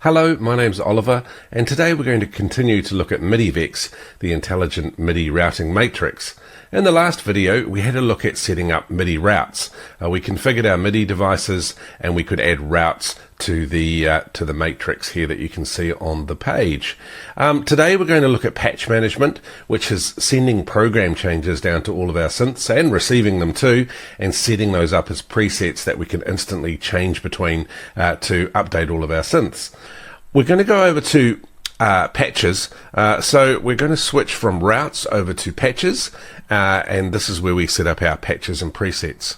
Hello, my name's Oliver, and today we're going to continue to look at Midivex, the intelligent MIDI routing matrix. In the last video, we had a look at setting up MIDI routes. We configured our MIDI devices, and we could add routes to the matrix here that you can see on the page. Today we're going to look at patch management, which is sending program changes down to all of our synths and receiving them too, and setting those up as presets that we can instantly change between to update all of our synths. We're going to go over to patches, so we're going to switch from routes over to patches, and this is where we set up our patches and presets.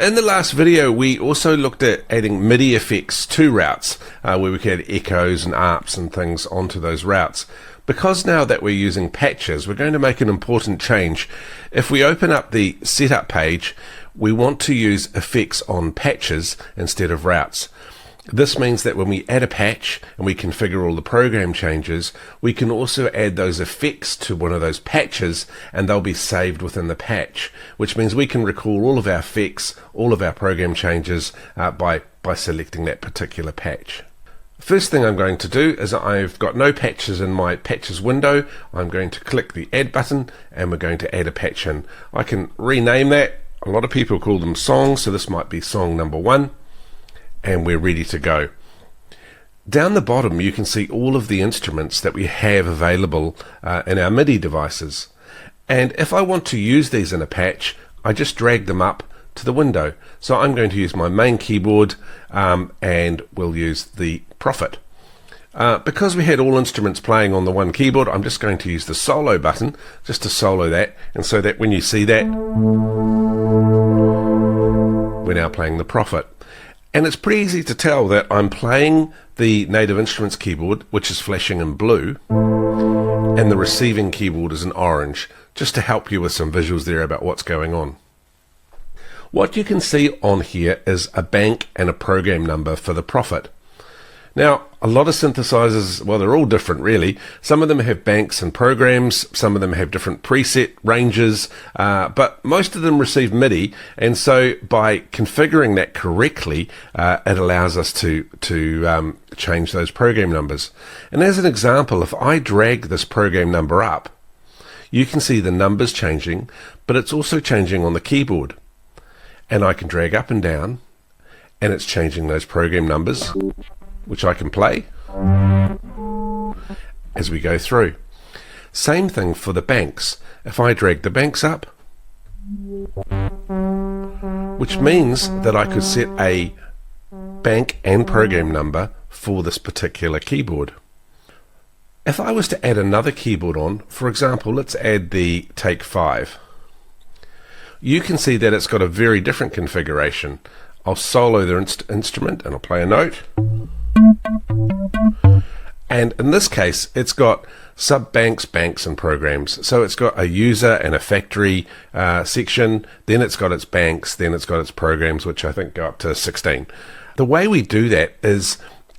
In the last video, we also looked at adding MIDI effects to routes, where we could add echoes and ARPs and things onto those routes. Because now that we're using patches, we're going to make an important change. If we open up the setup page, we want to use effects on patches instead of routes. This means that when we add a patch and we configure all the program changes, we can also add those effects to one of those patches and they'll be saved within the patch, which means we can recall all of our effects, all of our program changes by selecting that particular patch. First thing I'm going to do is I've got no patches in my patches window. I'm going to click the add button and we're going to add a patch in. I can rename that. A lot of people call them songs, so this might be song number 1. And we're ready to go. Down the bottom you can see all of the instruments that we have available in our MIDI devices, and if I want to use these in a patch, I just drag them up to the window. So I'm going to use my main keyboard and we'll use the Prophet. Because we had all instruments playing on the one keyboard, I'm just going to use the solo button just to solo that, and so that when you see that, we're now playing the Prophet. And it's pretty easy to tell that I'm playing the Native Instruments keyboard, which is flashing in blue, and the receiving keyboard is in orange, just to help you with some visuals there about what's going on. What you can see on here is a bank and a program number for the Prophet. Now, a lot of synthesizers, well, they're all different really. Some of them have banks and programs, some of them have different preset ranges, but most of them receive MIDI, and so by configuring that correctly, it allows us to change those program numbers. And as an example, if I drag this program number up, you can see the numbers changing, but it's also changing on the keyboard. And I can drag up and down, and it's changing those program numbers, which I can play as we go through. Same thing for the banks. If I drag the banks up, which means that I could set a bank and program number for this particular keyboard. If I was to add another keyboard on, for example, let's add the Take 5. You can see that it's got a very different configuration. I'll solo the instrument and I'll play a note. And in this case, it's got sub-banks, banks, and programs. So it's got a user and a factory section, then it's got its banks, then it's got its programs, which I think go up to 16. The way we do that is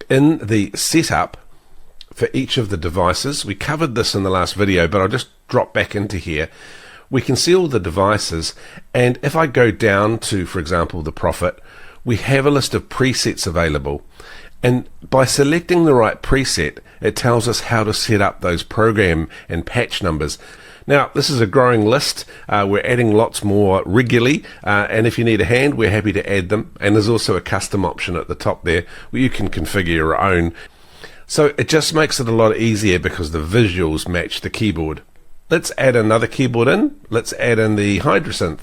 in the setup for each of the devices. We covered this in the last video, but I'll just drop back into here. We can see all the devices, and if I go down to, for example, the Prophet, we have a list of presets available. And by selecting the right preset, it tells us how to set up those program and patch numbers. Now, this is a growing list. We're adding lots more regularly, and if you need a hand, we're happy to add them. And there's also a custom option at the top there where you can configure your own. So it just makes it a lot easier because the visuals match the keyboard. Let's add another keyboard in. Let's add in the Hydrasynth.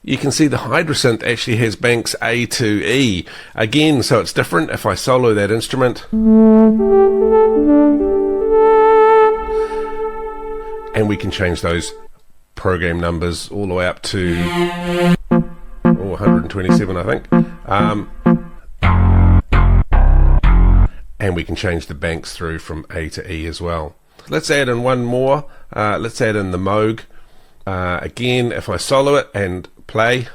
You can see the Hydrasynth actually has banks A to E. Again, so it's different. If I solo that instrument, and we can change those program numbers all the way up to 127, I think. And we can change the banks through from A to E as well. Let's add in one more. Let's add in the Moog. Again, if I solo it and play,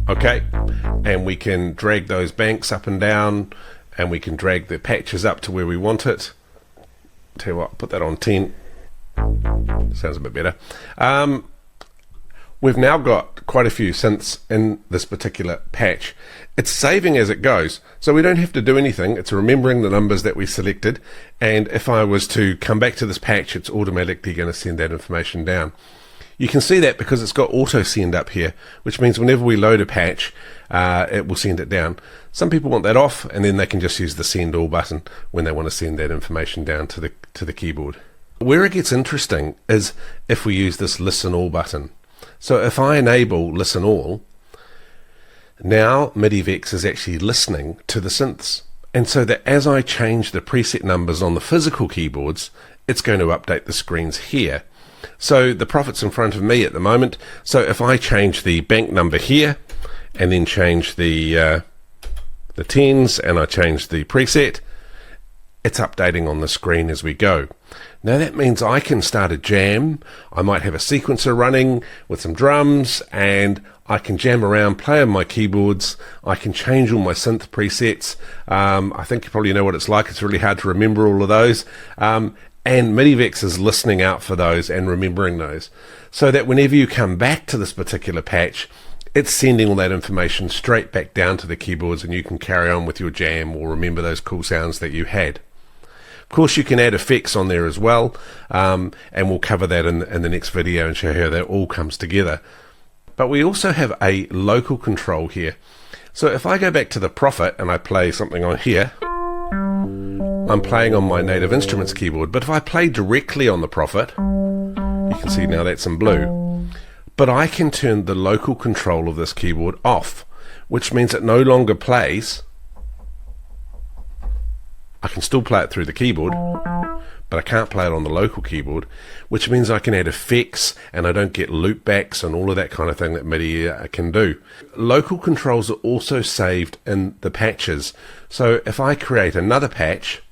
okay, and we can drag those banks up and down, and we can drag the patches up to where we want it. Tell you what, put that on 10. Sounds a bit better. We've now got quite a few synths in this particular patch. It's saving as it goes, so we don't have to do anything. It's remembering the numbers that we selected, and if I was to come back to this patch, it's automatically going to send that information down. You can see that because it's got auto send up here, which means whenever we load a patch, it will send it down. Some people want that off, and then they can just use the send all button when they want to send that information down to the keyboard. Where it gets interesting is if we use this listen all button. So if I enable listen all, now Midivex is actually listening to the synths. And so that as I change the preset numbers on the physical keyboards, it's going to update the screens here. So the Prophet's in front of me at the moment. So if I change the bank number here, and then change the tens, and I change the preset, it's updating on the screen as we go. Now that means I can start a jam. I might have a sequencer running with some drums, and I can jam around, play on my keyboards. I can change all my synth presets. I think you probably know what it's like. It's really hard to remember all of those. And Midivex is listening out for those and remembering those, so that whenever you come back to this particular patch, it's sending all that information straight back down to the keyboards, and you can carry on with your jam or remember those cool sounds that you had. Of course, you can add effects on there as well, and we'll cover that in the next video and show how that all comes together. But we also have a local control here. So if I go back to the Prophet and I play something on here, I'm playing on my Native Instruments keyboard, but if I play directly on the Prophet, you can see now that's in blue. But I can turn the local control of this keyboard off, which means it no longer plays. I can still play it through the keyboard, but I can't play it on the local keyboard, which means I can add effects and I don't get loopbacks and all of that kind of thing that MIDI can do. Local controls are also saved in the patches. So if I create another patch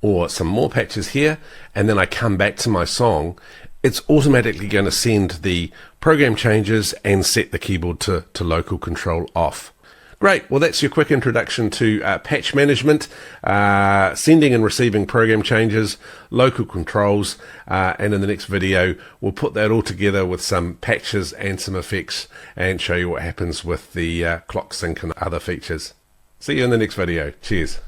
or some more patches here, and then I come back to my song, it's automatically going to send the program changes and set the keyboard to local control off. Great, well that's your quick introduction to patch management, sending and receiving program changes, local controls, and in the next video we'll put that all together with some patches and some effects and show you what happens with the clock sync and other features. See you in the next video. Cheers.